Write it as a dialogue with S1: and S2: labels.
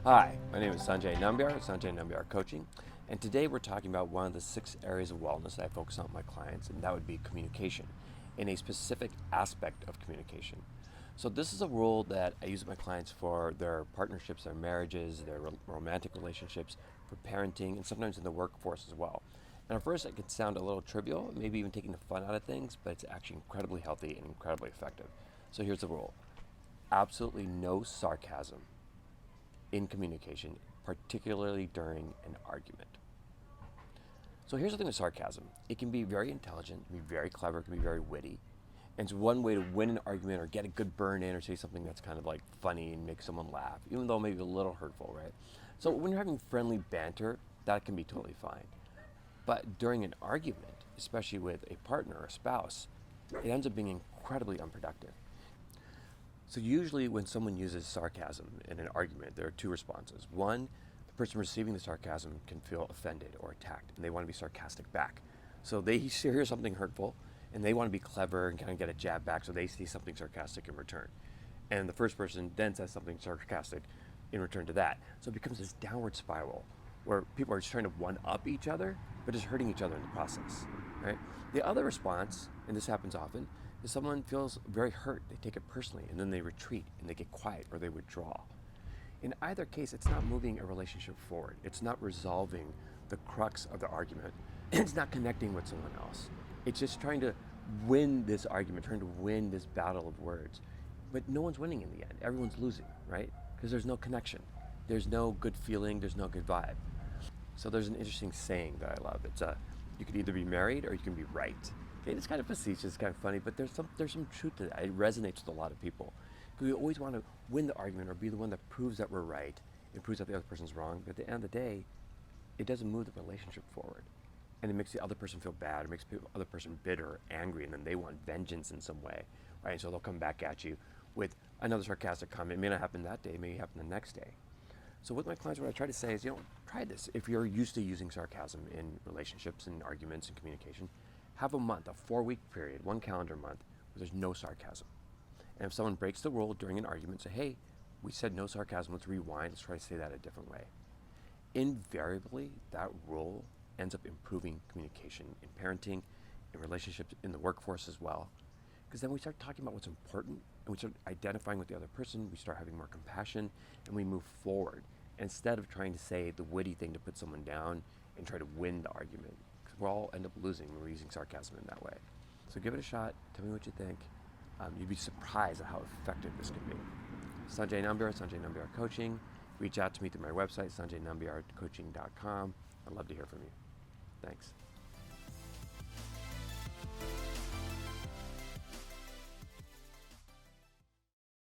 S1: Hi, my name is Sanjay Nambiar, Sanjay Nambiar Coaching, and today we're talking about one of the 6 areas of wellness that I focus on with my clients, and that would be communication, in a specific aspect of communication. So this is a rule that I use with my clients for their partnerships, their marriages, their romantic relationships, for parenting, and sometimes in the workforce as well. And at first it can sound a little trivial, maybe even taking the fun out of things, but it's actually incredibly healthy and incredibly effective. So here's the rule. Absolutely no sarcasm in communication, particularly during an argument. So here's the thing with sarcasm. It can be very intelligent, it can be very clever, it can be very witty. And it's one way to win an argument or get a good burn in or say something that's kind of like funny and make someone laugh, even though maybe a little hurtful, right? So when you're having friendly banter, that can be totally fine. But during an argument, especially with a partner or a spouse, it ends up being incredibly unproductive. So usually when someone uses sarcasm in an argument, there are 2 responses. One, the person receiving the sarcasm can feel offended or attacked, and they want to be sarcastic back. So they hear something hurtful, and they want to be clever and kind of get a jab back, so they say something sarcastic in return. And the first person then says something sarcastic in return to that. So it becomes this downward spiral where people are just trying to one-up each other, but just hurting each other in the process, right? The other response, and this happens often, is someone feels very hurt, they take it personally, and then they retreat and they get quiet or they withdraw. In either case, it's not moving a relationship forward. It's not resolving the crux of the argument. It's not connecting with someone else. It's just trying to win this argument, trying to win this battle of words. But no one's winning in the end. Everyone's losing, right? Because there's no connection. There's no good feeling, there's no good vibe. So there's an interesting saying that I love. It's you could either be married or you can be right. Okay, it's kind of facetious, kind of funny, but there's some truth to that. It resonates with a lot of people. Because we always want to win the argument or be the one that proves that we're right and proves that the other person's wrong. But at the end of the day, it doesn't move the relationship forward. And it makes the other person feel bad. It makes the other person bitter, angry, and then they want vengeance in some way, right? And so they'll come back at you with another sarcastic comment. It may not happen that day, it may happen the next day. So with my clients, what I try to say is, try this. If you're used to using sarcasm in relationships and arguments and communication, have a month, a 4-week period, 1 calendar month, where there's no sarcasm. And if someone breaks the rule during an argument, say, hey, we said no sarcasm, let's rewind, let's try to say that a different way. Invariably, that rule ends up improving communication in parenting, in relationships, in the workforce as well. Because then we start talking about what's important, and we start identifying with the other person, we start having more compassion, and we move forward. Instead of trying to say the witty thing to put someone down and try to win the argument. Because we'll all end up losing when we're using sarcasm in that way. So give it a shot, tell me what you think. You'd be surprised at how effective this can be. Sanjay Nambiar, Sanjay Nambiar Coaching. Reach out to me through my website, sanjaynambiarcoaching.com. I'd love to hear from you. Thanks.